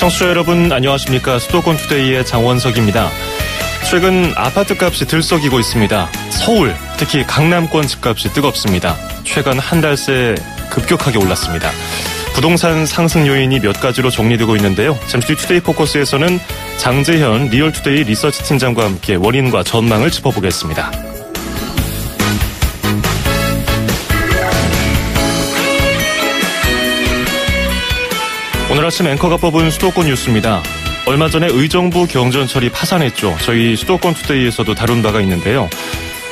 청취자 여러분 안녕하십니까. 수도권 투데이의 장원석입니다. 최근 아파트 값이 들썩이고 있습니다. 서울, 특히 강남권 집값이 뜨겁습니다. 최근 한 달 새 급격하게 올랐습니다. 부동산 상승 요인이 몇 가지로 정리되고 있는데요. 잠시 뒤 투데이 포커스에서는 장재현 리얼투데이 리서치 팀장과 함께 원인과 전망을 짚어보겠습니다. 오늘 아침 앵커가 뽑은 수도권 뉴스입니다. 얼마 전에 의정부 경전철이 파산했죠. 저희 수도권 투데이에서도 다룬 바가 있는데요.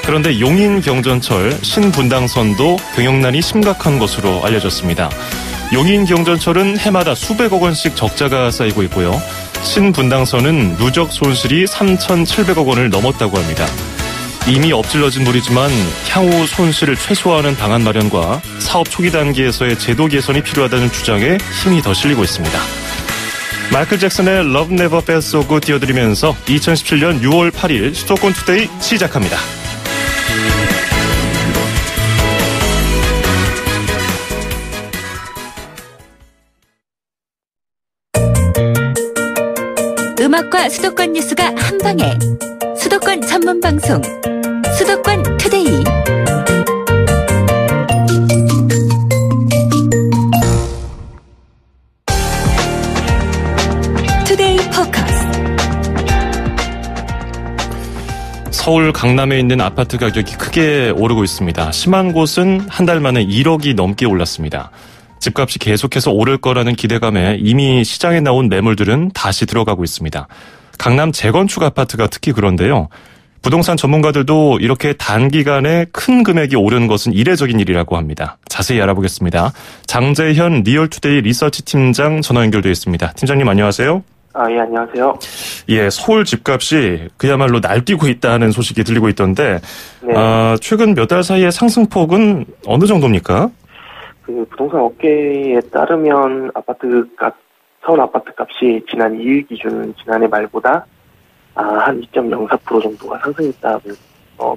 그런데 용인 경전철 신분당선도 경영난이 심각한 것으로 알려졌습니다. 용인 경전철은 해마다 수백억 원씩 적자가 쌓이고 있고요. 신분당선은 누적 손실이 3,700억 원을 넘었다고 합니다. 이미 엎질러진 물이지만 향후 손실을 최소화하는 방안 마련과 사업 초기 단계에서의 제도 개선이 필요하다는 주장에 힘이 더 실리고 있습니다. 마이클 잭슨의 Love Never Felt So Good 띄워드리면서 2017년 6월 8일 수도권 투데이 시작합니다. 음악과 수도권 뉴스가 한방에 수도권 전문 방송 수도권 투데이. 투데이 포커스. 서울 강남에 있는 아파트 가격이 크게 오르고 있습니다. 심한 곳은 한 달 만에 1억이 넘게 올랐습니다. 집값이 계속해서 오를 거라는 기대감에 이미 시장에 나온 매물들은 다시 들어가고 있습니다. 강남 재건축 아파트가 특히 그런데요. 부동산 전문가들도 이렇게 단기간에 큰 금액이 오르는 것은 이례적인 일이라고 합니다. 자세히 알아보겠습니다. 장재현 리얼투데이 리서치 팀장 전화 연결되어 있습니다. 팀장님 안녕하세요. 예, 안녕하세요. 예, 서울 집값이 그야말로 날뛰고 있다는 소식이 들리고 있던데, 네. 최근 몇 달 사이의 상승폭은 어느 정도입니까? 부동산 업계에 따르면 서울 아파트 값이 지난 2일 기준 지난해 말보다 한 2.04% 정도가 상승했다고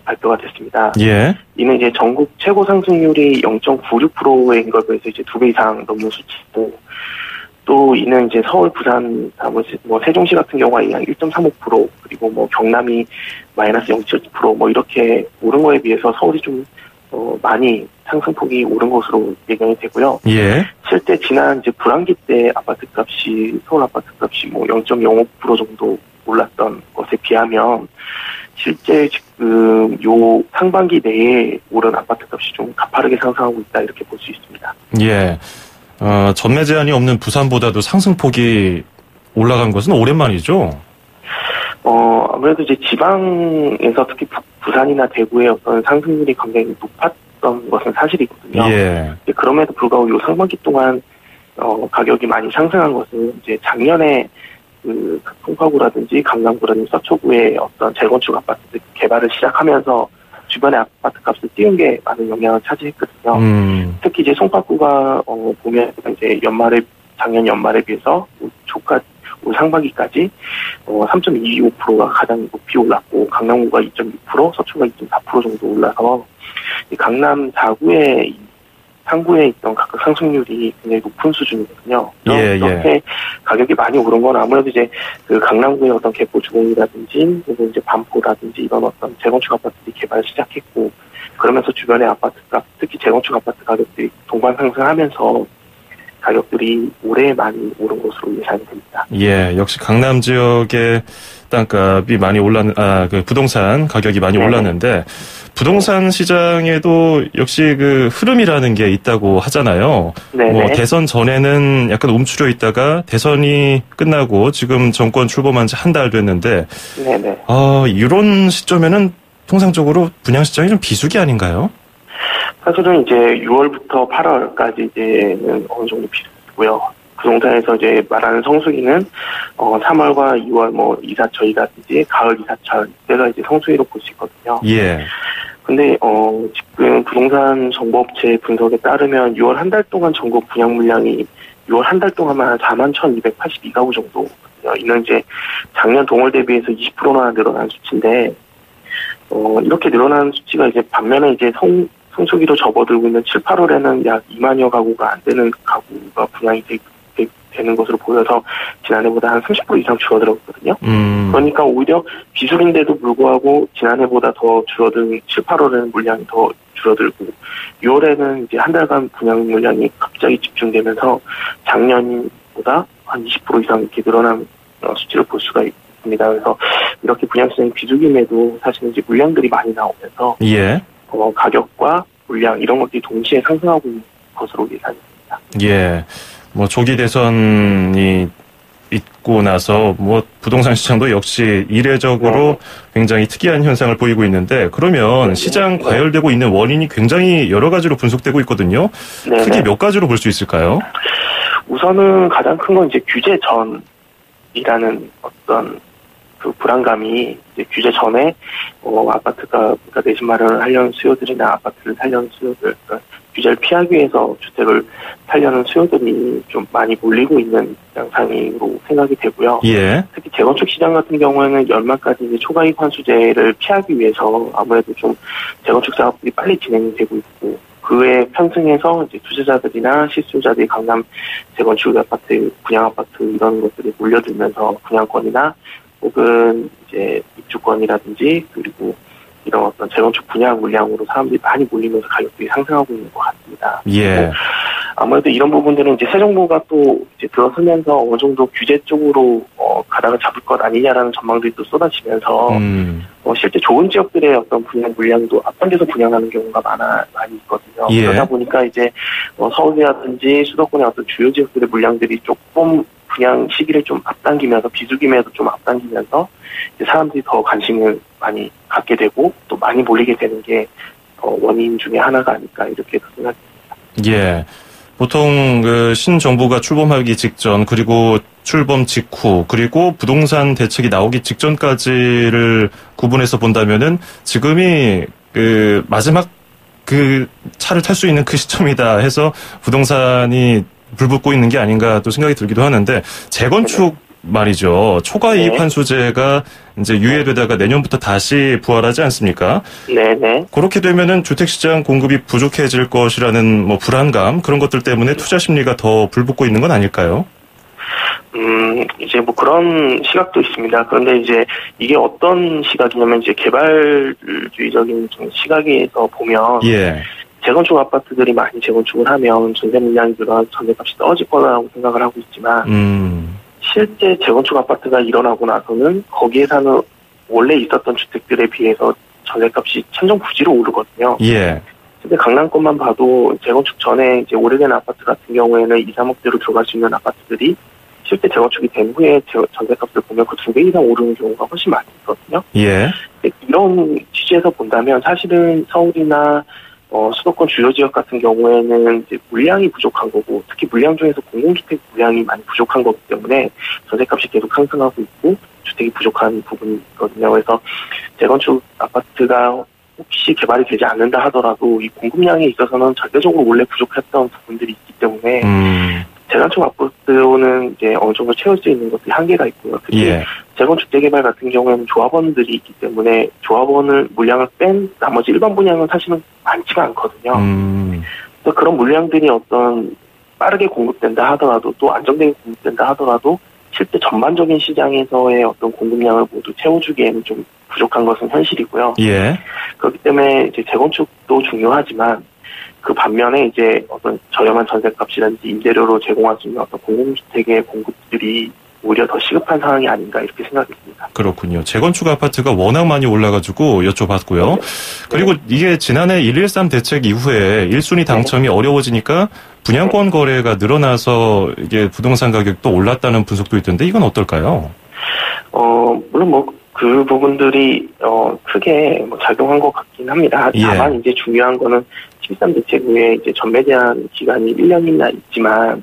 발표가 됐습니다. 예. 이는 이제 전국 최고 상승률이 0.96%인 것에 비해서 이제 2배 이상 넘는 수치고, 또 이는 이제 서울, 부산, 세종시 같은 경우가 약 1.35%, 그리고 경남이 마이너스 0.7% 이렇게 오른 거에 비해서 서울이 좀 많이 상승폭이 오른 것으로 예견이 되고요. 예. 실제 지난 이제 불황기 때 서울 아파트 값이 0.05% 정도 올랐던 것에 비하면 실제 지금 요 상반기 내에 오른 아파트 값이 좀 가파르게 상승하고 있다, 이렇게 볼 수 있습니다. 예. 전매 제한이 없는 부산보다도 상승폭이 올라간 것은 오랜만이죠? 아무래도 이제 지방에서 특히 부산이나 대구의 어떤 상승률이 굉장히 높았던 것은 사실이거든요. 예. 그럼에도 불구하고 요 상반기 동안 가격이 많이 상승한 것은 이제 작년에 송파구라든지 강남구라든지 서초구의 어떤 재건축 아파트 개발을 시작하면서 주변의 아파트 값을 띄운 게 많은 영향을 차지했거든요. 특히 이제 송파구가 보면 이제 작년 연말에 비해서 올 상반기까지 3.25%가 가장 높이 올랐고, 강남구가 2.6%, 서초가 2.4% 정도 올라서 강남 4구의 상구에 있던 각각 상승률이 굉장히 높은 수준이거든요. 이렇게 가격이 많이 오른 건 아무래도 이제 강남구의 어떤 개포 주공이라든지, 그리고 이제 반포라든지 이런 어떤 재건축 아파트들이 개발을 시작했고, 그러면서 주변의 아파트 값, 특히 재건축 아파트 가격들이 동반 상승하면서 가격들이 올해 많이 오른 것으로 예상이 됩니다. 예, 역시 강남 지역의 땅값이 많이 부동산 가격이 많이 올랐는데, 부동산 시장에도 역시 흐름이라는 게 있다고 하잖아요. 대선 전에는 약간 움츠려 있다가 대선이 끝나고 지금 정권 출범한 지 한 달 됐는데, 이런 시점에는 통상적으로 분양시장이 좀 비수기 아닌가요? 사실은 이제 6월부터 8월까지 이제는 어느 정도 비수기고요. 부동산에서 이제 말하는 성수기는 3월과 2월 이사철이라든지 가을 이사철, 이때가 이제 성수기로 볼 수 있거든요. 예. 근데 지금 부동산 정보업체 분석에 따르면 6월 한 달 동안 전국 분양 물량이 6월 한 달 동안만 41,282가구 정도거든요. 이는 이제 작년 동월 대비해서 20%나 늘어난 수치인데, 이렇게 늘어난 수치가 이제 반면에 이제 성수기로 접어들고 있는 7, 8월에는 약 2만여 가구가 안 되는 가구가 분양이 되는 것으로 보여서 지난해보다 한 30% 이상 줄어들었거든요. 그러니까 오히려 비수기인데도 불구하고 지난해보다 더 줄어든 7, 8월에는 물량이 더 줄어들고 6월에는 이제 한 달간 분양 물량이 갑자기 집중되면서 작년보다 한 20% 이상 이렇게 늘어난 수치를 볼 수가 있습니다. 그래서 이렇게 분양 시장이 비수기임에도 사실은 이제 물량들이 많이 나오면서 예. 가격과 물량 이런 것들이 동시에 상승하고 있는 것으로 예상됩니다. 예. 뭐 조기 대선이 있고 나서 뭐 부동산 시장도 역시 이례적으로 굉장히 특이한 현상을 보이고 있는데 그러면 시장 과열되고 있는 원인이 굉장히 여러 가지로 분석되고 있거든요. 네네. 크게 몇 가지로 볼 수 있을까요? 우선은 가장 큰 건 이제 규제 전이라는 어떤 그 불안감이 이제 규제 전에 아파트가 그러니까 내 집 마련을 하려는 수요들이나 아파트를 살려는 수요들, 그러니까 규제를 피하기 위해서 주택을 살려는 수요들이 좀 많이 몰리고 있는 양상으로 생각이 되고요. 예. 특히 재건축 시장 같은 경우에는 연말까지 이제 초과이익 환수제를 피하기 위해서 아무래도 좀 재건축 작업들이 빨리 진행이 되고 있고 그에 편승해서 이제 투자자들이나 실수요자들이 강남 재건축 아파트, 분양 아파트 이런 것들이 몰려들면서 분양권이나 혹은 이제 입주권이라든지 그리고 이런 어떤 재건축 분양 물량으로 사람들이 많이 몰리면서 가격들이 상승하고 있는 것 같습니다. 예. 아무래도 이런 부분들은 이제 새 정부가 또 이제 들어서면서 어느 정도 규제 쪽으로 가닥을 잡을 것 아니냐라는 전망들이 또 쏟아지면서 실제 좋은 지역들의 어떤 분양 물량도 앞당겨서 분양하는 경우가 많이 있거든요. 예. 그러다 보니까 이제 서울이라든지 수도권의 어떤 주요 지역들의 물량들이 조금 분양 시기를 좀 앞당기면서 비수기임에도 좀 앞당기면서 이제 사람들이 더 관심을 많이 갖게 되고 또 많이 몰리게 되는 게 원인 중에 하나가 아닐까 이렇게 생각합니다. 예. 보통 그 신정부가 출범하기 직전 그리고 출범 직후 그리고 부동산 대책이 나오기 직전까지를 구분해서 본다면은 지금이 그 마지막 그 차를 탈 수 있는 그 시점이다 해서 부동산이 불붙고 있는 게 아닌가 또 생각이 들기도 하는데 재건축 말이죠. 초과이익 환수제가 이제 유예되다가 내년부터 다시 부활하지 않습니까? 네네. 그렇게 되면은 주택시장 공급이 부족해질 것이라는 뭐 불안감 그런 것들 때문에 투자 심리가 더 불붙고 있는 건 아닐까요? 이제 뭐 그런 시각도 있습니다. 그런데 이제 이게 어떤 시각이냐면 이제 개발주의적인 좀 시각에서 보면 예. 재건축 아파트들이 많이 재건축을 하면 전세 물량이 늘어나서 전세값이 떨어질 거라고 생각을 하고 있지만 실제 재건축 아파트가 일어나고 나서는 거기에 사는 원래 있었던 주택들에 비해서 전세값이 천정부지로 오르거든요. 예. 근데 강남권만 봐도 재건축 전에 이제 오래된 아파트 같은 경우에는 2, 3억대로 들어갈 수 있는 아파트들이 실제 재건축이 된 후에 전세값을 보면 그 2배 이상 오르는 경우가 훨씬 많이 있거든요. 예. 이런 취지에서 본다면 사실은 서울이나 수도권 주요 지역 같은 경우에는 이제 물량이 부족한 거고 특히 물량 중에서 공공주택 물량이 많이 부족한 거기 때문에 전세값이 계속 상승하고 있고 주택이 부족한 부분이 있거든요. 그래서 재건축 아파트가 혹시 개발이 되지 않는다 하더라도 이 공급량에 있어서는 절대적으로 원래 부족했던 부분들이 있기 때문에 재건축 아파트로는 이제 어느 정도 채울 수 있는 것들이 한계가 있고요. 특히 재건축 재개발 같은 경우에는 조합원들이 있기 때문에 조합원을 물량을 뺀 나머지 일반 분양은 사실은 많지가 않거든요. 그래서 그런 물량들이 어떤 빠르게 공급된다 하더라도 또 안정되게 공급된다 하더라도 실제 전반적인 시장에서의 어떤 공급량을 모두 채워주기에는 좀 부족한 것은 현실이고요. 예. 그렇기 때문에 이제 재건축도 중요하지만 그 반면에 이제 어떤 저렴한 전세값이라든지 임대료로 제공할 수 있는 어떤 공공주택의 공급들이 오히려 더 시급한 상황이 아닌가 이렇게 생각했습니다. 그렇군요. 재건축 아파트가 워낙 많이 올라가지고 여쭤봤고요. 그리고 이게 지난해 113 대책 이후에 1순위 당첨이 어려워지니까 분양권 거래가 늘어나서 이게 부동산 가격도 올랐다는 분석도 있던데 이건 어떨까요? 물론 뭐 그 부분들이 크게 뭐 작용한 것 같긴 합니다. 다만 이제 중요한 거는 13 대책 후에 이제 전매 제한 기간이 1년이나 있지만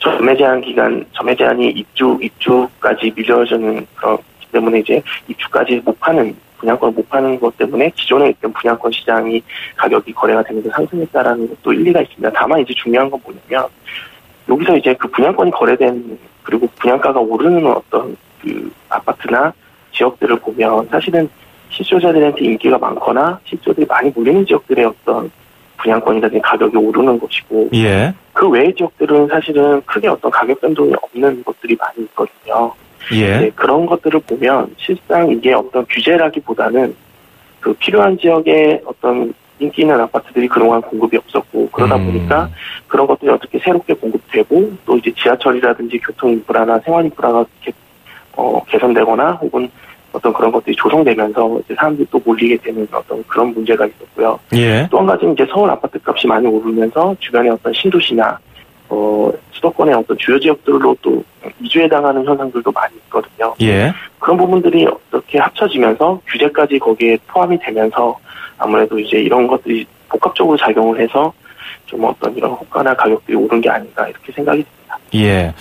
전매 제한이 입주까지 미뤄지는 그렇기 때문에 이제 입주까지 못 파는 분양권을 못 파는 것 때문에 기존에 있던 분양권 시장이 가격이 거래가 되면서 상승했다라는 것도 일리가 있습니다. 다만 이제 중요한 건 뭐냐면 여기서 이제 그 분양권이 거래된 그리고 분양가가 오르는 어떤 그 아파트나 지역들을 보면 사실은 실수요자들한테 인기가 많거나 실수요자들이 많이 몰리는 지역들의 어떤 분양권이라든지 가격이 오르는 것이고 그 외의 지역들은 사실은 크게 어떤 가격 변동이 없는 것들이 많이 있거든요. 예. 네, 그런 것들을 보면 실상 이게 어떤 규제라기보다는 그 필요한 지역에 어떤 인기 있는 아파트들이 그동안 공급이 없었고 그러다 보니까 그런 것들이 어떻게 새롭게 공급되고 또 이제 지하철이라든지 교통 인프라나 생활 인프라가 개선되거나 혹은 어떤 그런 것들이 조성되면서 이제 사람들이 또 몰리게 되는 어떤 그런 문제가 있었고요. 예. 또 한 가지는 이제 서울 아파트 값이 많이 오르면서 주변의 어떤 신도시나 수도권의 어떤 주요 지역들로 또 이주해 당하는 현상들도 많이 있거든요. 예. 그런 부분들이 어떻게 합쳐지면서 규제까지 거기에 포함이 되면서 아무래도 이제 이런 것들이 복합적으로 작용을 해서 좀 어떤 이런 호가나 가격들이 오른 게 아닌가 이렇게 생각이 듭니다. 예.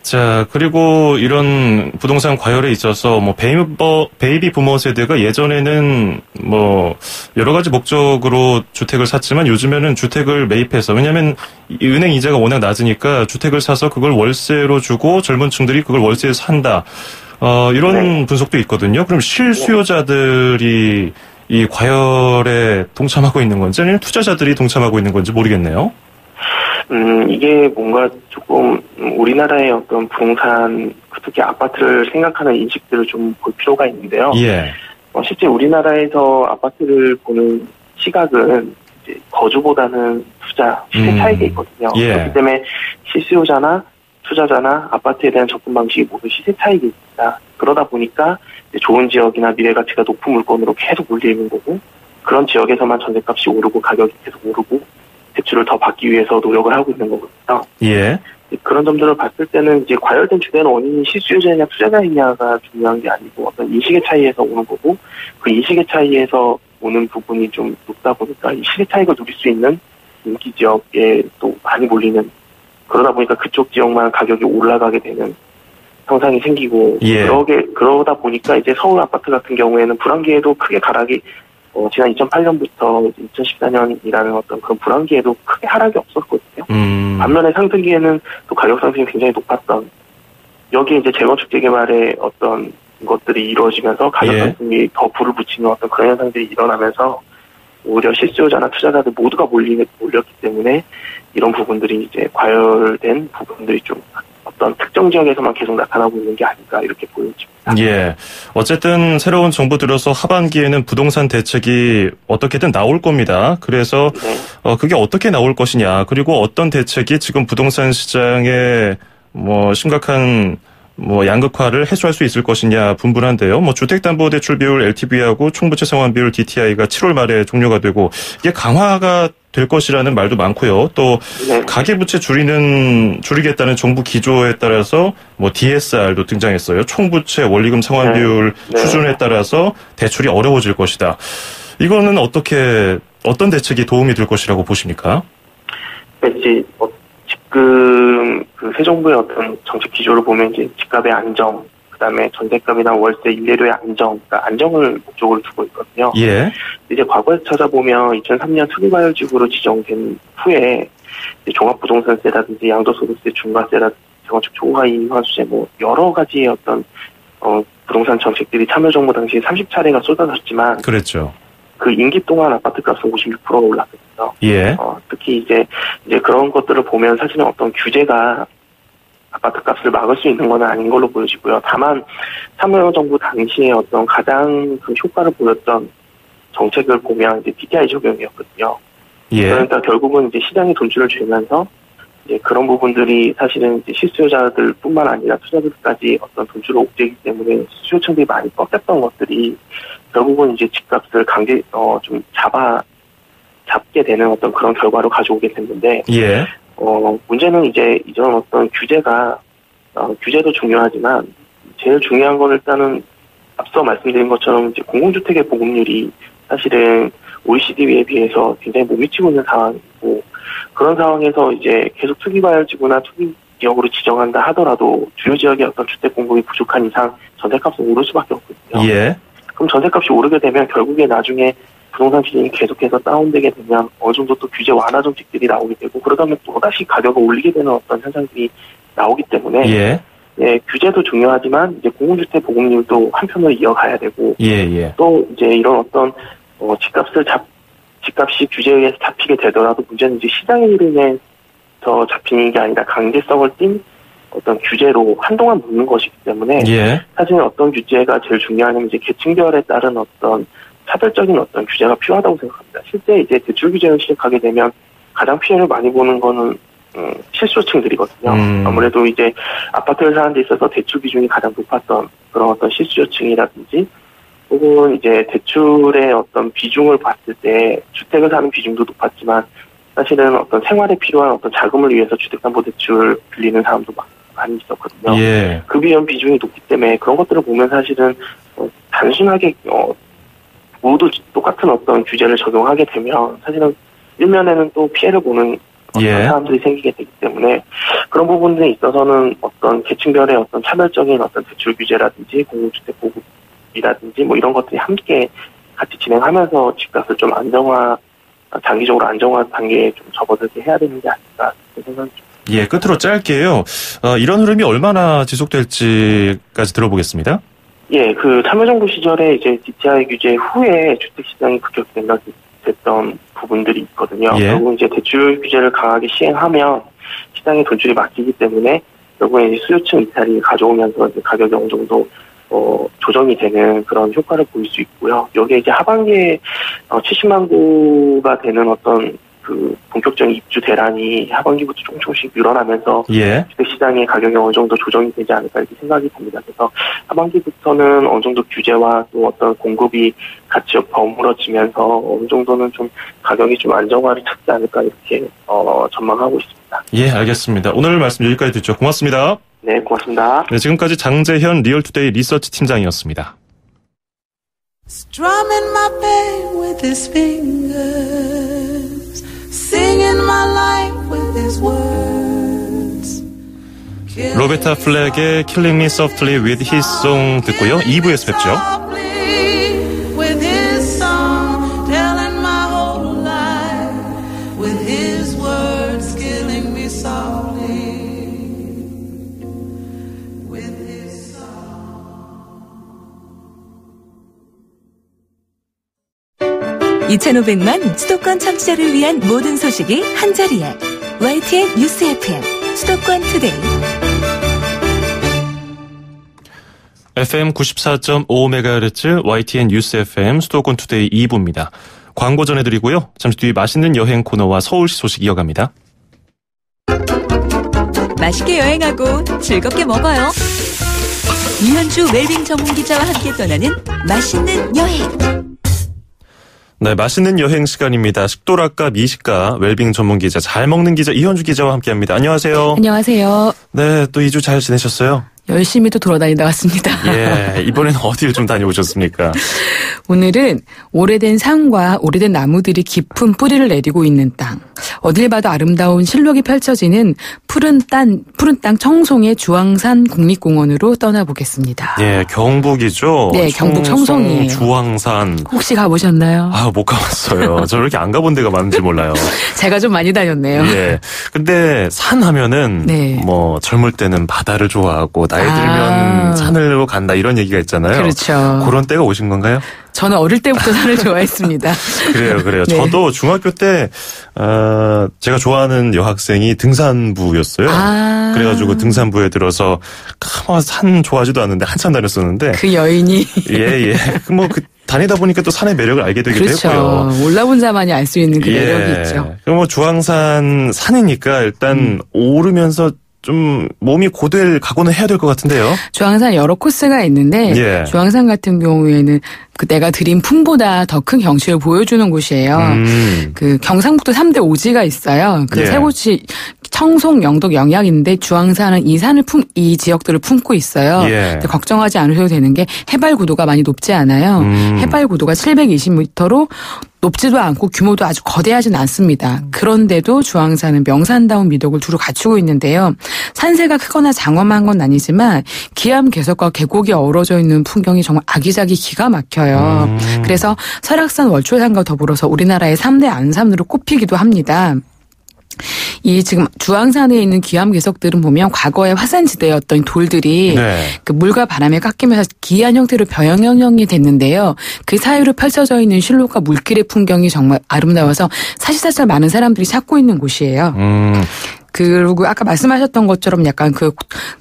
자, 그리고 이런 부동산 과열에 있어서 뭐 베이비 부머 세대가 예전에는 뭐 여러 가지 목적으로 주택을 샀지만 요즘에는 주택을 매입해서, 왜냐하면 은행 이자가 워낙 낮으니까 주택을 사서 그걸 월세로 주고 젊은 층들이 그걸 월세에 산다. 이런 네. 분석도 있거든요. 그럼 실수요자들이 이 과열에 동참하고 있는 건지 아니면 투자자들이 동참하고 있는 건지 모르겠네요. 이게 뭔가 조금 우리나라의 어떤 부동산, 특히 아파트를 생각하는 인식들을 좀 볼 필요가 있는데요. 예. 실제 우리나라에서 아파트를 보는 시각은 이제 거주보다는 투자, 시세 차익에 있거든요. 예. 그렇기 때문에 실수요자나 투자자나 아파트에 대한 접근 방식이 모두 시세 차익이 있습니다. 그러다 보니까 이제 좋은 지역이나 미래 가치가 높은 물건으로 계속 몰리는 거고, 그런 지역에서만 전세값이 오르고 가격이 계속 오르고 대출을 더 받기 위해서 노력을 하고 있는 거거든요. 예. 그런 점들을 봤을 때는 이제 과열된 주된 원인이 실수요자냐 투자자이냐가 중요한 게 아니고 어떤 인식의 차이에서 오는 거고, 그 인식의 차이에서 오는 부분이 좀 높다 보니까 이 시세 차익을 누릴 수 있는 인기 지역에 또 많이 몰리는, 그러다 보니까 그쪽 지역만 가격이 올라가게 되는 현상이 생기고, 예. 그러다 보니까 이제 서울 아파트 같은 경우에는 불황기에도 크게 가락이 지난 2008년부터 2014년이라는 어떤 그런 불황기에도 크게 하락이 없었거든요. 반면에 상승기에는 또 가격 상승이 굉장히 높았던, 여기에 이제 재건축 재개발의 어떤 것들이 이루어지면서 가격 상승이 더 불을 붙이는 어떤 그런 현상들이 일어나면서 오히려 실수요자나 투자자들 모두가 몰렸기 때문에 이런 부분들이 이제 과열된 부분들이 좀 어떤 특정 지역에서만 계속 나타나고 있는 게 아닌가 이렇게 보여집니다. 예. 어쨌든 새로운 정부 들어서 하반기에는 부동산 대책이 어떻게든 나올 겁니다. 그래서 네. 그게 어떻게 나올 것이냐, 그리고 어떤 대책이 지금 부동산 시장에 뭐 심각한 양극화를 해소할 수 있을 것이냐 분분한데요. 주택담보대출 비율 LTV하고 총부채 상환 비율 DTI가 7월 말에 종료가 되고 이게 강화가 될 것이라는 말도 많고요. 또 네. 가계부채 줄이겠다는 정부 기조에 따라서 DSR도 등장했어요. 총부채 원리금 상환 비율 수준에 따라서 대출이 어려워질 것이다. 이거는 어떤 대책이 도움이 될 것이라고 보십니까? 이제 지금 그 새 정부의 어떤 정책 기조를 보면 이제 집값의 안정, 그다음에 전세값이나 월세 임대료의 안정, 그러니까 안정을 목적으로 두고 있거든요. 예. 이제 과거에 찾아보면 2003년 특이과열지구로 지정된 후에 종합부동산세라든지 양도소득세, 중과세라든지 재건축 초과 이익환수세 여러 가지의 어떤 부동산 정책들이 참여정부 당시에 30차례가 쏟아졌지만, 그랬죠. 그 임기 동안 아파트 값은 56%가 올랐거든요. 예. 특히 이제 그런 것들을 보면 사실은 어떤 규제가 아파트 값을 막을 수 있는 건 아닌 걸로 보여지고요. 다만 참여정부 당시에 어떤 가장 그 효과를 보였던 정책을 보면 이제 DTI 적용이었거든요. 예. 그러니까 결국은 이제 시장이 돈줄을 쥐면서 이제 그런 부분들이 사실은 이제 실수요자들뿐만 아니라 투자자들까지 어떤 돈줄을 옥죄기 때문에 수요층들이 많이 꺾였던 것들이 결국은 이제 집값을 좀 잡게 되는 어떤 그런 결과로 가져오게 됐는데, 예. 문제는 이제 이런 어떤 규제도 중요하지만 제일 중요한 건 일단은 앞서 말씀드린 것처럼 이제 공공주택의 보급률이 사실은 OECD에 비해서 굉장히 못 미치고 있는 상황이고, 그런 상황에서 이제 계속 투기과열지구나 투기 지역으로 지정한다 하더라도 주요 지역의 어떤 주택 공급이 부족한 이상 전세값은 오를 수밖에 없거든요. 예. 그럼 전세값이 오르게 되면 결국에 나중에 부동산 시장이 계속해서 다운되게 되면 어느 정도 또 규제 완화 정책들이 나오게 되고, 그러다 보면 또다시 가격을 올리게 되는 어떤 현상들이 나오기 때문에 예. 규제도 중요하지만 이제 공공주택 보급률도 한편으로 이어가야 되고, 예. 또 이제 이런 어떤 집값이 규제에 의해서 잡히게 되더라도 문제는 이제 시장의 흐름에 처음부터 잡히는 게 아니라 강제성을 띈 어떤 규제로 한동안 묻는 것이기 때문에 예. 사실 어떤 규제가 제일 중요하냐면 이제 계층별에 따른 어떤 차별적인 어떤 규제가 필요하다고 생각합니다. 실제 이제 대출 규제를 시작하게 되면 가장 피해를 많이 보는 거는 실수요층들이거든요. 아무래도 이제 아파트를 사는 데 있어서 대출 비중이 가장 높았던 그런 어떤 실수요층이라든지 혹은 이제 대출의 어떤 비중을 봤을 때 주택을 사는 비중도 높았지만 사실은 어떤 생활에 필요한 어떤 자금을 위해서 주택담보대출 빌리는 사람도 많이 있었거든요. 예. 그 비중이 높기 때문에 그런 것들을 보면 사실은 단순하게 모두 똑같은 어떤 규제를 적용하게 되면 사실은 일면에는 또 피해를 보는 어떤 사람들이 생기게 되기 때문에 그런 부분들에 있어서는 어떤 계층별의 어떤 차별적인 어떤 대출 규제라든지 공유주택 보급이라든지 뭐 이런 것들이 함께 같이 진행하면서 집값을 좀 장기적으로 안정화 단계에 좀 접어들게 해야 되는 게 아닐까 생각합니다. 예, 끝으로 짧게요. 이런 흐름이 얼마나 지속될지까지 들어보겠습니다. 예, 그 참여정부 시절에 이제 DTI 규제 후에 주택시장이 급격됐던 부분들이 있거든요. 예. 결국 이제 대출 규제를 강하게 시행하면 시장에 돈줄이 막히기 때문에 결국에 수요층 이탈이 가져오면서 이제 가격이 어느 정도 조정이 되는 그런 효과를 보일 수 있고요. 여기에 이제 하반기에 70만 구가 되는 어떤 그 본격적인 입주 대란이 하반기부터 조금씩 늘어나면서 주택시장의 가격이 어느 정도 조정이 되지 않을까 이렇게 생각이 됩니다. 그래서 하반기부터는 어느 정도 규제와 또 어떤 공급이 같이 버무러지면서 어느 정도는 좀 가격이 좀 안정화를 찾지 않을까 이렇게 전망하고 있습니다. 예, 알겠습니다. 오늘 말씀 여기까지 듣죠. 고맙습니다. 네, 고맙습니다. 네, 지금까지 장재현 리얼투데이 리서치 팀장이었습니다. Strumming my pain with his fingers, singing my life with his words. 로베타 플렉의 Killing Me Softly with His Song 듣고요. 2부에서 뵙죠. With his song, telling my whole life, with his words, killing me softly. 2,500만 수도권 청취자를 위한 모든 소식이 한자리에 YTN 뉴스 FM 수도권 투데이. FM 94.5MHz YTN 뉴스 FM 수도권 투데이 2부입니다. 광고 전해드리고요. 잠시 뒤 맛있는 여행 코너와 서울시 소식 이어갑니다. 맛있게 여행하고 즐겁게 먹어요. 이현주 웰빙 전문기자와 함께 떠나는 맛있는 여행. 네, 맛있는 여행 시간입니다. 식도락과 미식가 웰빙 전문기자 잘 먹는 기자 이현주 기자와 함께합니다. 안녕하세요. 안녕하세요. 네, 또 2주 잘 지내셨어요? 열심히 또 돌아다니다 왔습니다. 예, 이번에는 어디를 좀 다녀오셨습니까? 오늘은 오래된 산과 오래된 나무들이 깊은 뿌리를 내리고 있는 땅. 어딜 봐도 아름다운 실록이 펼쳐지는 푸른 땅 청송의 주황산 국립공원으로 떠나보겠습니다. 예, 경북이죠? 네, 경북 청송이에요. 주황산. 혹시 가보셨나요? 아, 못 가봤어요. 저 이렇게 안 가본 데가 많은지 몰라요. 제가 좀 많이 다녔네요. 예. 근데 산 하면은 뭐 젊을 때는 바다를 좋아하고 나이 들면 산으로 간다 이런 얘기가 있잖아요. 그렇죠. 그런 때가 오신 건가요? 저는 어릴 때부터 산을 좋아했습니다. 그래요. 네. 저도 중학교 때 제가 좋아하는 여학생이 등산부였어요. 그래가지고 등산부에 들어서 산 좋아하지도 않는데 한참 다녔었는데 그 여인이 예. 뭐 다니다 보니까 또 산의 매력을 알게 되기도 했고요. 그렇죠. 올라본 자만이 알 수 있는 그 매력이 있죠. 그럼 뭐 주황산 산이니까 일단 오르면서 좀 몸이 고될 각오는 해야 될 것 같은데요. 주황산 여러 코스가 있는데 주황산 같은 경우에는 그 내가 드린 품보다 더 큰 경치를 보여주는 곳이에요. 그 경상북도 3대 오지가 있어요. 그 세 곳이 청송, 영덕, 영양인데 주황산은 이 지역들을 품고 있어요. 근데 걱정하지 않으셔도 되는 게 해발 고도가 많이 높지 않아요. 해발 고도가 720m로 높지도 않고 규모도 아주 거대하진 않습니다. 그런데도 주황산은 명산다운 미덕을 두루 갖추고 있는데요. 산세가 크거나 장엄한 건 아니지만 기암 개석과 계곡이 어우러져 있는 풍경이 정말 아기자기 기가 막혀요. 그래서 설악산, 월초산과 더불어서 우리나라의 3대 안산으로 꼽히기도 합니다. 이 지금 주황산에 있는 기암 개석들은 보면 과거에 화산지대였던 돌들이 그 물과 바람에 깎이면서 기이한 형태로 변형이 됐는데요. 그 사이로 펼쳐져 있는 실록과 물길의 풍경이 정말 아름다워서 사시사철 많은 사람들이 찾고 있는 곳이에요. 그리고 아까 말씀하셨던 것처럼 약간 그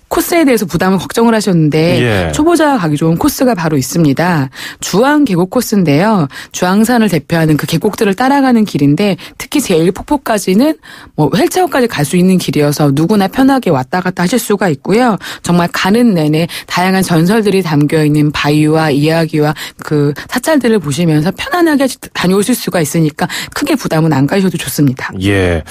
코스에 대해서 부담을 걱정을 하셨는데 초보자가 가기 좋은 코스가 바로 있습니다. 주황 계곡 코스인데요. 주황산을 대표하는 그 계곡들을 따라가는 길인데 특히 제일 폭포까지는 뭐 휠체어까지 갈 수 있는 길이어서 누구나 편하게 왔다 갔다 하실 수가 있고요. 정말 가는 내내 다양한 전설들이 담겨있는 바위와 이야기와 그 사찰들을 보시면서 편안하게 다녀오실 수가 있으니까 크게 부담은 안 가셔도 좋습니다. 예.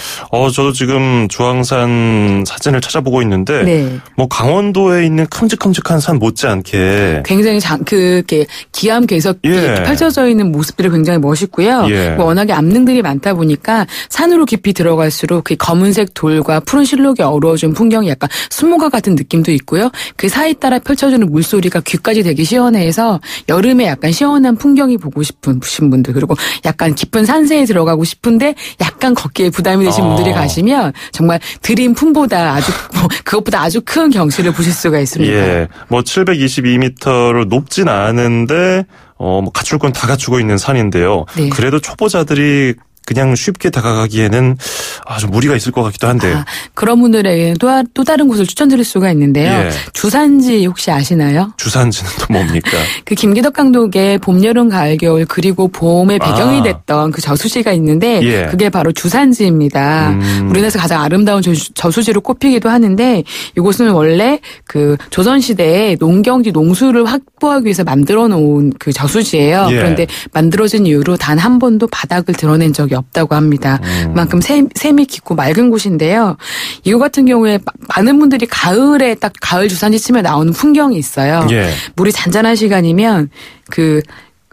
저도 지금 주황산 사진을 찾아보고 있는데 뭐 강원도에 있는 큼직큼직한 산 못지않게 굉장히 그게 기암괴석이 펼쳐져 있는 모습들이 굉장히 멋있고요. 워낙에 암릉들이 많다 보니까 산으로 깊이 들어갈수록 그 검은색 돌과 푸른 실록이 어우러진 풍경이 약간 수목화 같은 느낌도 있고요. 그 사이 따라 펼쳐지는 물소리가 귀까지 되게 시원해서 여름에 약간 시원한 풍경이 보고 싶으신 분들 그리고 약간 깊은 산세에 들어가고 싶은데 약간 걷기에 부담이 되신 분들이 가시면 정말 드림 품보다 아주 그것보다 아주 큰 경치를 보실 수가 있습니다. 예, 뭐 722m로 높진 않은데 뭐 갖출 건 다 갖추고 있는 산인데요. 그래도 초보자들이 그냥 쉽게 다가가기에는 좀 무리가 있을 것 같기도 한데요. 그런 분들에게 또 다른 곳을 추천드릴 수가 있는데요. 주산지 혹시 아시나요? 주산지는 또 뭡니까? 그 김기덕 감독의 봄, 여름, 가을, 겨울 그리고 봄의 배경이 됐던 그 저수지가 있는데 그게 바로 주산지입니다. 우리나라에서 가장 아름다운 저수지로 꼽히기도 하는데 이곳은 원래 그 조선시대에 농경지 농수를 확보하기 위해서 만들어 놓은 그 저수지예요. 그런데 만들어진 이후로 단 한 번도 바닥을 드러낸 적이 없다고 합니다. 그만큼 샘이 깊고 맑은 곳인데요. 이곳 같은 경우에 많은 분들이 가을에 딱 가을 주산지 치면 나오는 풍경이 있어요. 물이 잔잔한 시간이면 그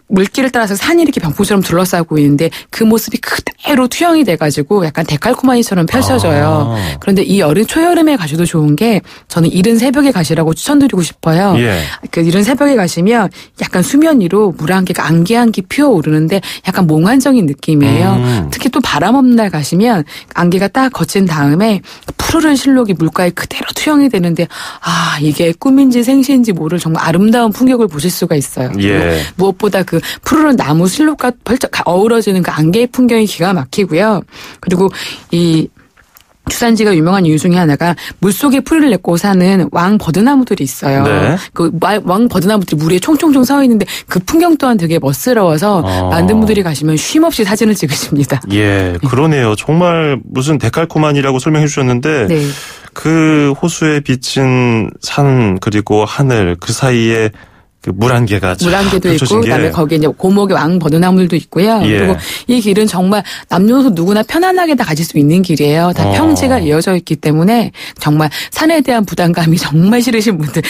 물길을 따라서 산이 이렇게 병풍처럼 둘러싸고 있는데 그 모습이 그대로 투영이 돼가지고 약간 데칼코마니처럼 펼쳐져요. 그런데 이 초여름에 가셔도 좋은 게 저는 이른 새벽에 가시라고 추천드리고 싶어요. 그 이른 새벽에 가시면 약간 수면 위로 물 한 개가 안개 한 개 피어오르는데 약간 몽환적인 느낌이에요. 특히 또 바람 없는 날 가시면 안개가 딱 거친 다음에 푸르른 실록이 물가에 그대로 투영이 되는데 이게 꿈인지 생시인지 모를 정말 아름다운 풍경을 보실 수가 있어요. 무엇보다 그 푸르른 나무 실록과 어우러지는 그 안개의 풍경이 기가 막히고요. 그리고 이 주산지가 유명한 이유 중에 하나가 물속에 풀을 내고 사는 왕버드나무들이 있어요. 그 왕버드나무들이 물 위에 총총총 서 있는데 그 풍경 또한 되게 멋스러워서 많은 분들이 가시면 쉼없이 사진을 찍으십니다. 그러네요. 정말 무슨 데칼코마니라고 설명해 주셨는데 그 호수에 비친 산 그리고 하늘 그 사이에 그 물안개가 물안개도 있고 그다음에 거기에 이제 고목의 왕버드나무들도 있고요. 그리고 이 길은 정말 남녀노소 누구나 편안하게 다 가실 수 있는 길이에요. 다 평지가 이어져 있기 때문에 정말 산에 대한 부담감이 정말 싫으신 분들,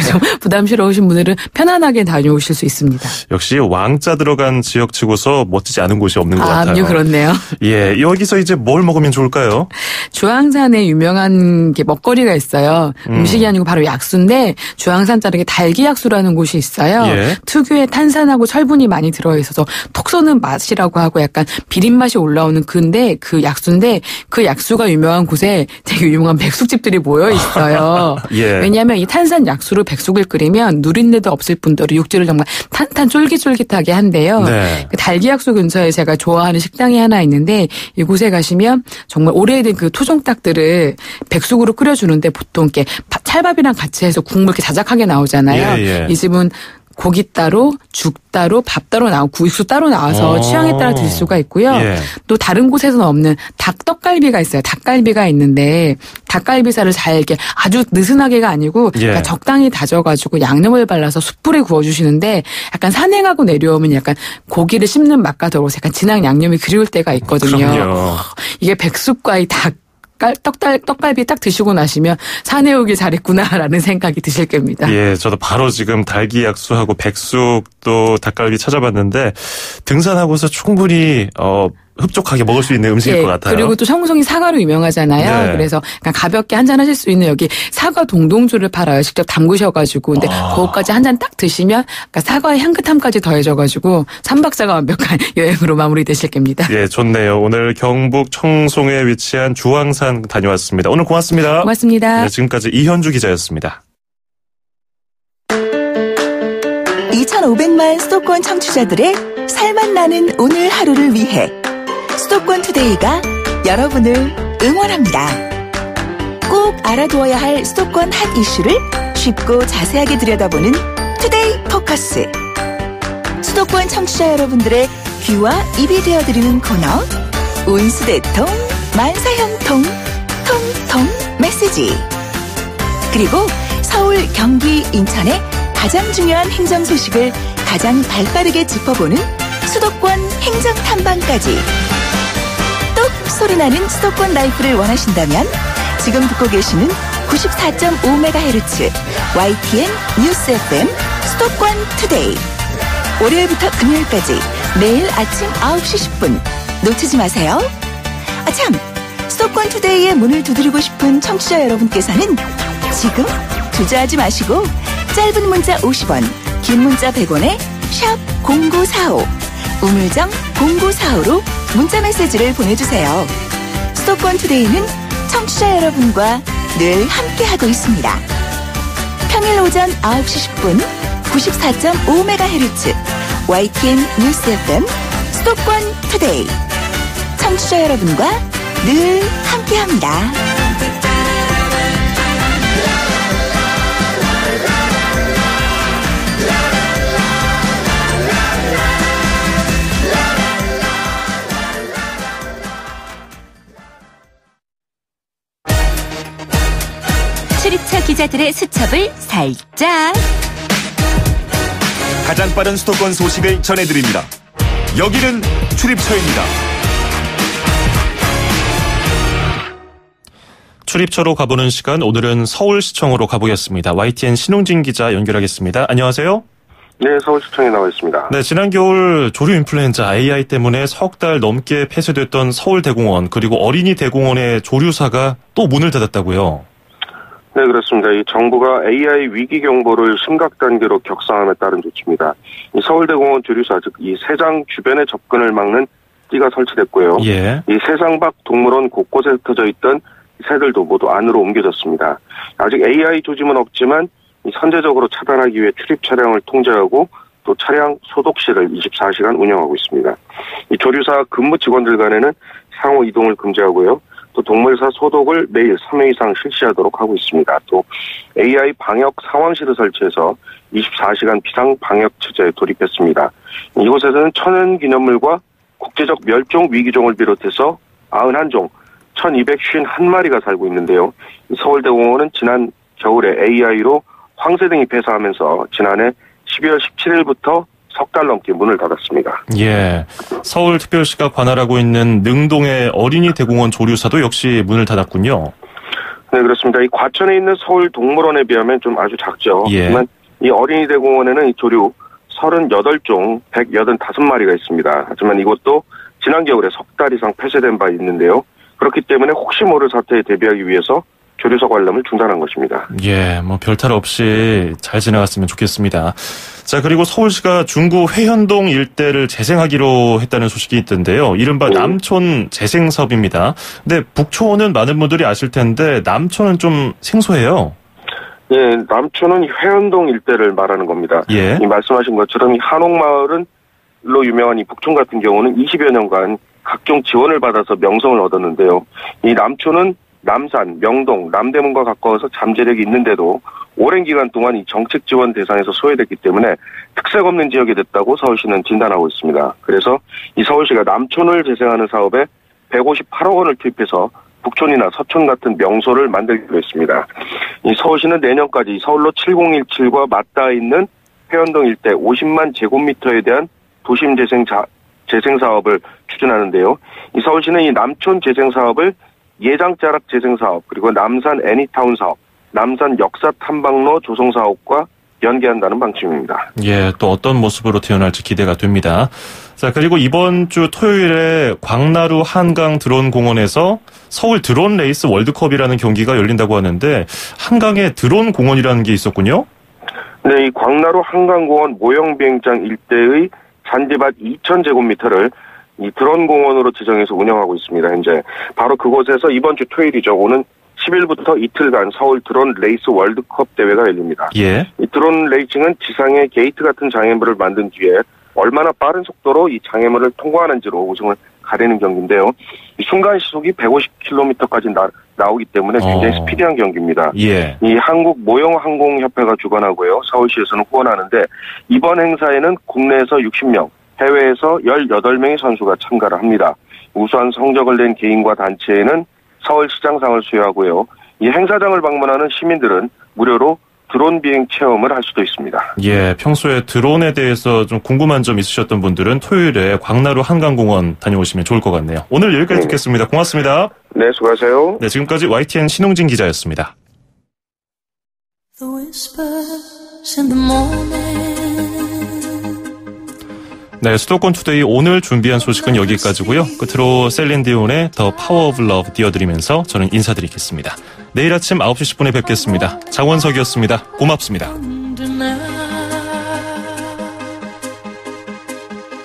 좀 부담스러우신 분들은 편안하게 다녀오실 수 있습니다. 역시 왕자 들어간 지역치고서 멋지지 않은 곳이 없는 것 같아요. 그렇네요. 여기서 이제 뭘 먹으면 좋을까요? 주황산에 유명한 게 먹거리가 있어요. 음식이 아니고 바로 약수인데 주황산 자락에 달기약수라는 곳이 있어요. 특유의 탄산하고 철분이 많이 들어있어서 톡 쏘는 맛이라고 하고 약간 비린 맛이 올라오는 그 약수인데 그 약수가 유명한 곳에 되게 유명한 백숙집들이 모여 있어요. 왜냐하면 이 탄산 약수로 백숙을 끓이면 누린내도 없을 뿐더러 육질을 정말 탄탄 쫄깃쫄깃하게 한대요. 그 달기약수 근처에 제가 좋아하는 식당이 하나 있는데 이곳에 가시면 정말 오래된 그 토종닭들을 백숙으로 끓여주는데 보통 이렇게 찰밥이랑 같이 해서 국물 이렇게 자작하게 나오잖아요. 이 집은 고기 따로, 죽 따로, 밥 따로 나오고 육수 따로 나와서 취향에 따라 드실 수가 있고요. 또 다른 곳에서는 없는 닭떡갈비가 있어요. 닭갈비가 있는데 닭갈비살을 잘게 아주 느슨하게가 아니고 그러니까 적당히 다져가지고 양념을 발라서 숯불에 구워주시는데 약간 산행하고 내려오면 약간 고기를 씹는 맛과 더불어서 약간 진한 양념이 그리울 때가 있거든요. 이게 백숙과 이 떡갈비 딱 드시고 나시면 산에 오길 잘했구나라는 생각이 드실 겁니다. 저도 바로 지금 달기약수하고 백숙 또 닭갈비 찾아봤는데 등산하고서 충분히 흡족하게 먹을 수 있는 음식일 것 같아요. 그리고 또 청송이 사과로 유명하잖아요. 그래서 그냥 가볍게 한잔 하실 수 있는 여기 사과 동동주를 팔아요. 직접 담그셔가지고. 근데 그것까지 한 잔 딱 드시면 사과의 향긋함까지 더해져가지고 3박자가 완벽한 여행으로 마무리되실 겁니다. 좋네요. 오늘 경북 청송에 위치한 주황산 다녀왔습니다. 오늘 고맙습니다. 고맙습니다. 지금까지 이현주 기자였습니다. 2,500만 수도권 청취자들의 살맛 나는 오늘 하루를 위해 수도권 투데이가 여러분을 응원합니다. 꼭 알아두어야 할 수도권 핫 이슈를 쉽고 자세하게 들여다보는 투데이 포커스. 수도권 청취자 여러분들의 귀와 입이 되어드리는 코너 운수대통 만사형통 통통 메시지. 그리고 서울, 경기, 인천의 가장 중요한 행정 소식을 가장 발빠르게 짚어보는 수도권 행정탐방까지. 똑 소리나는 수도권 라이프를 원하신다면 지금 듣고 계시는 94.5MHz YTN 뉴스 FM 수도권 투데이. 월요일부터 금요일까지 매일 아침 9시 10분 놓치지 마세요. 참, 수도권 투데이의 문을 두드리고 싶은 청취자 여러분께서는 지금 주저하지 마시고 짧은 문자 50원, 긴 문자 100원에 샵 0945, 우물정 0945로 문자 메시지를 보내주세요. 수도권 투데이는 청취자 여러분과 늘 함께하고 있습니다. 평일 오전 9시 10분 94.5MHz YTN 뉴스 FM 수도권 투데이. 청취자 여러분과 늘 함께합니다. 출입처 기자들의 수첩을 살짝. 가장 빠른 수도권 소식을 전해드립니다. 여기는 출입처입니다. 출입처로 가보는 시간, 오늘은 서울시청으로 가보겠습니다. YTN 신웅진 기자 연결하겠습니다. 안녕하세요. 네, 서울시청에 나와 있습니다. 네, 지난 겨울 조류 인플루엔자 AI 때문에 석 달 넘게 폐쇄됐던 서울대공원 그리고 어린이대공원의 조류사가 또 문을 닫았다고요. 네, 그렇습니다. 이 정부가 AI 위기 경보를 심각 단계로 격상함에 따른 조치입니다. 이 서울대공원 조류사, 즉 이 새장 주변의 접근을 막는 띠가 설치됐고요. 예. 이 새상 밖 동물원 곳곳에 흩어져 있던 새들도 모두 안으로 옮겨졌습니다. 아직 AI 조짐은 없지만 이 선제적으로 차단하기 위해 출입 차량을 통제하고 또 차량 소독실을 24시간 운영하고 있습니다. 이 조류사 근무 직원들 간에는 상호 이동을 금지하고요. 또 동물사 소독을 매일 3회 이상 실시하도록 하고 있습니다. 또 AI 방역 상황실을 설치해서 24시간 비상 방역 체제에 돌입했습니다. 이곳에서는 천연기념물과 국제적 멸종 위기종을 비롯해서 91종, 1251마리가 살고 있는데요. 서울대공원은 지난 겨울에 AI로 황새등이 폐사하면서 지난해 12월 17일부터 석 달 넘게 문을 닫았습니다. 예, 서울특별시가 관할하고 있는 능동의 어린이대공원 조류사도 역시 문을 닫았군요. 네, 그렇습니다. 이 과천에 있는 서울동물원에 비하면 좀 아주 작죠. 예. 하지만 이 어린이대공원에는 이 조류 38종 185마리가 있습니다. 하지만 이것도 지난 겨울에 석 달 이상 폐쇄된 바 있는데요. 그렇기 때문에 혹시 모를 사태에 대비하기 위해서 조류사 관람을 중단한 것입니다. 예, 뭐 별탈 없이 잘 지나갔으면 좋겠습니다. 자, 그리고 서울시가 중구 회현동 일대를 재생하기로 했다는 소식이 있던데요. 이른바 남촌 재생 사업입니다. 근데 북촌은 많은 분들이 아실 텐데 남촌은 좀 생소해요. 예, 남촌은 회현동 일대를 말하는 겁니다. 예. 이 말씀하신 것처럼 이 한옥마을로 유명한 이 북촌 같은 경우는 20여 년간 각종 지원을 받아서 명성을 얻었는데요. 이 남촌은 남산, 명동, 남대문과 가까워서 잠재력이 있는데도 오랜 기간 동안 이 정책 지원 대상에서 소외됐기 때문에 특색 없는 지역이 됐다고 서울시는 진단하고 있습니다. 그래서 이 서울시가 남촌을 재생하는 사업에 158억 원을 투입해서 북촌이나 서촌 같은 명소를 만들기로 했습니다. 이 서울시는 내년까지 서울로 7017과 맞닿아 있는 회현동 일대 50만 제곱미터에 대한 도심 재생 사업을 추진하는데요. 이 서울시는 이 남촌 재생 사업을 예장자락 재생 사업, 그리고 남산 애니타운 사업, 남산 역사 탐방로 조성 사업과 연계한다는 방침입니다. 예, 또 어떤 모습으로 태어날지 기대가 됩니다. 자, 그리고 이번 주 토요일에 광나루 한강 드론공원에서 서울 드론 레이스 월드컵이라는 경기가 열린다고 하는데 한강에 드론 공원이라는 게 있었군요. 네, 이 광나루 한강공원 모형비행장 일대의 잔디밭 2,000제곱미터를 이 드론 공원으로 지정해서 운영하고 있습니다. 현재 바로 그곳에서 이번 주 토요일이죠. 오는 10일부터 이틀간 서울 드론 레이스 월드컵 대회가 열립니다. 예. 이 드론 레이싱은 지상에 게이트 같은 장애물을 만든 뒤에 얼마나 빠른 속도로 이 장애물을 통과하는지로 우승을 가리는 경기인데요. 이 순간 시속이 150km까지 나오기 때문에 굉장히 스피디한 경기입니다. 예. 이 한국모형항공협회가 주관하고요. 서울시에서는 후원하는데 이번 행사에는 국내에서 60명, 해외에서 18명의 선수가 참가를 합니다. 우수한 성적을 낸 개인과 단체에는 서울시장상을 수여하고요. 이 행사장을 방문하는 시민들은 무료로 드론 비행 체험을 할 수도 있습니다. 예, 평소에 드론에 대해서 좀 궁금한 점 있으셨던 분들은 토요일에 광나루 한강공원 다녀오시면 좋을 것 같네요. 오늘 여기까지 듣겠습니다. 고맙습니다. 네, 수고하세요. 네, 지금까지 YTN 신홍진 기자였습니다. The whispers in the morning. 네, 수도권 투데이 오늘 준비한 소식은 여기까지고요. 끝으로 셀린 디온의 The Power of Love 띄워드리면서 저는 인사드리겠습니다. 내일 아침 9시 10분에 뵙겠습니다. 장원석이었습니다. 고맙습니다.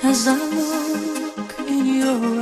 As I look in your